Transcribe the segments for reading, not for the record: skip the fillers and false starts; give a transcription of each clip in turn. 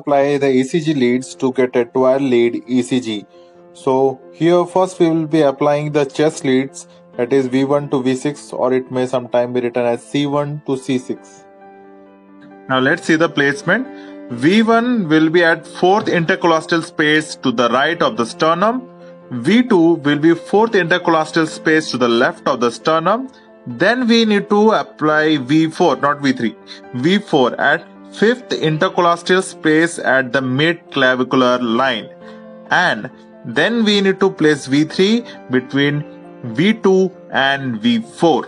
apply the ECG leads to get a 12 lead ECG. So here first we will be applying the chest leads, that is V1 to V6, or it may sometime be written as C1 to C6. Now let's see the placement. V1 will be at 4th intercostal space to the right of the sternum. V2 will be 4th intercostal space to the left of the sternum. Then we need to apply V4, not V3. V4 at 5th intercostal space at the mid-clavicular line. And then we need to place V3 between V2 and V4.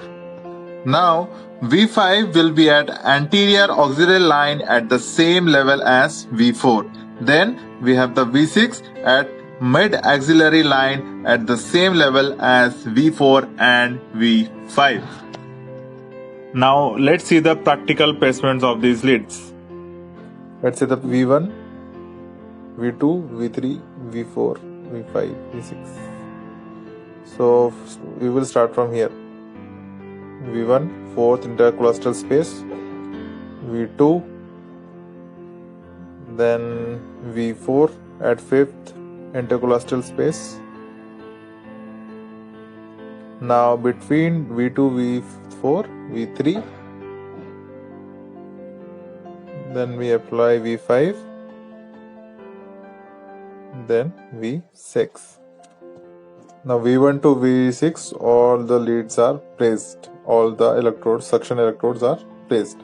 Now V5 will be at anterior auxiliary line at the same level as V4. Then we have the V6 at mid axillary line at the same level as V4 and V5. Now let's see the practical placements of these leads. Let's see the V1, V2, V3, V4, V5, V6. So we will start from here. V1, 4th intercostal space, V2, then V4 at 5th intercostal space. Now between V2, V4, V3, then we apply V5, then V6. Now V1 to V6, all the leads are placed. All the electrodes, suction electrodes are placed.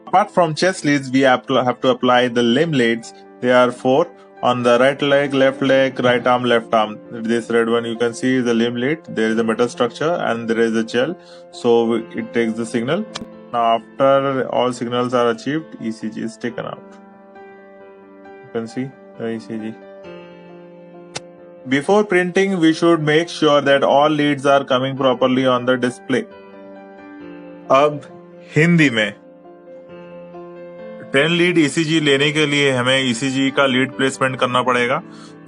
Apart from chest leads, we have to apply the limb leads. They are 4 on the right leg, right arm, left arm. This red one you can see is the limb lead. There is a metal structure and there is a gel. So it takes the signal. Now after all signals are achieved, ECG is taken out. You can see the ECG. Before printing, we should make sure that all leads are coming properly on the display. अब हिंदी में 10 lead ECG लेने के लिए हमें ECG का lead placement करना पड़ेगा।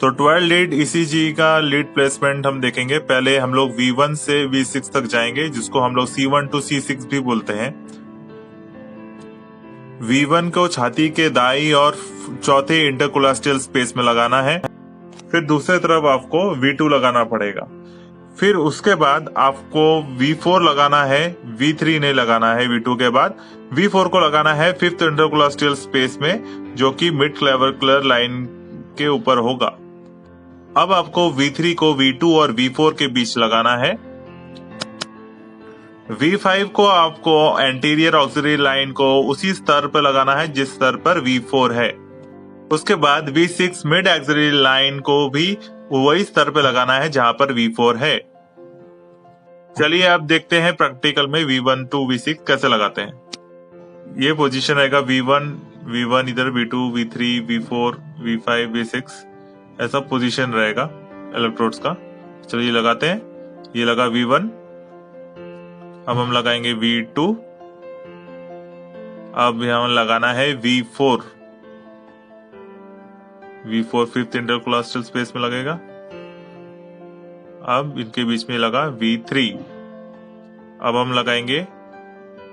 तो 12 लीड ECG का लीड प्लेसमेंट हम देखेंगे। पहले हम लोग V1 से V6 तक जाएंगे, जिसको हम लोग C1 to C6 भी बोलते हैं। V1 को छाती के दाईं और चौथे इंटरकोलास्टियल स्पेस में लगाना है। फिर दूसरे तरफ आपको V2 लगाना पड़ेगा। फिर उसके बाद आपको V4 लगाना है, V3 नहीं लगाना है। V2 के बाद V4 को लगाना है 5th इंटरकोलास्टियल स्पेस में, जो कि मिड क्लेविकुलर लाइन के ऊपर होगा। अब आपको V3 को V2 और V4 के बीच लगाना है। V5 को आपको एंटीरियर ऑक्सिलरी लाइन को उसी स्तर पर लगाना है जिस स्तर पर V4 है। उसके बाद V6 मिड एक्सिलरी लाइन को भी वही स्तर पे लगाना है जहां पर V4 है। चलिए अब देखते हैं प्रैक्टिकल में V1 to V6 कैसे लगाते हैं। ये पोजीशन रहेगा V1 इधर, V2, V3, V4, V5, V6, ऐसा पोजीशन रहेगा इलेक्ट्रोड्स का। चलिए लगाते हैं। ये लगा V1, अब हम लगाएंगे V2, अब यहाँ लगाना है V4 5th इंटरकोलास्टियल स्पेस में लगेगा। अब इनके बीच में लगा V3, अब हम लगाएंगे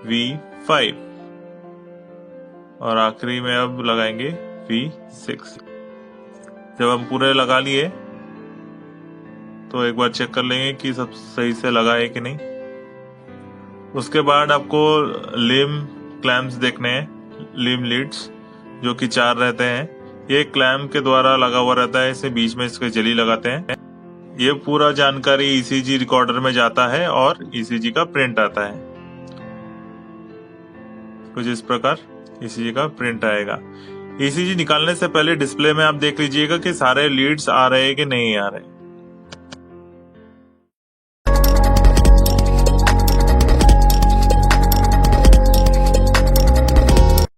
V5 और आखिरी में अब लगाएंगे V6। जब हम पूरे लगा लिए तो एक बार चेक कर लेंगे कि सब सही से लगा है कि नहीं। उसके बाद आपको लिम क्लैम्प्स देखने हैं, लिम लीड्स, जो कि 4 रहते हैं। ये क्लैम्प के द्वारा लगा हुआ रहता है, इसे बीच में इसके जली लगाते हैं। ये पूरा जानकारी ECG रिकॉर्डर में जाता है और ECG का प्रिंट आता है। कुछ इस प्रकार ECG का प्रिंट आएगा। ECG निकालने से पहले डिस्प्ले में आप देख लीजिएगा कि सारे लीड्स आ रहे हैं कि नहीं आ रहे।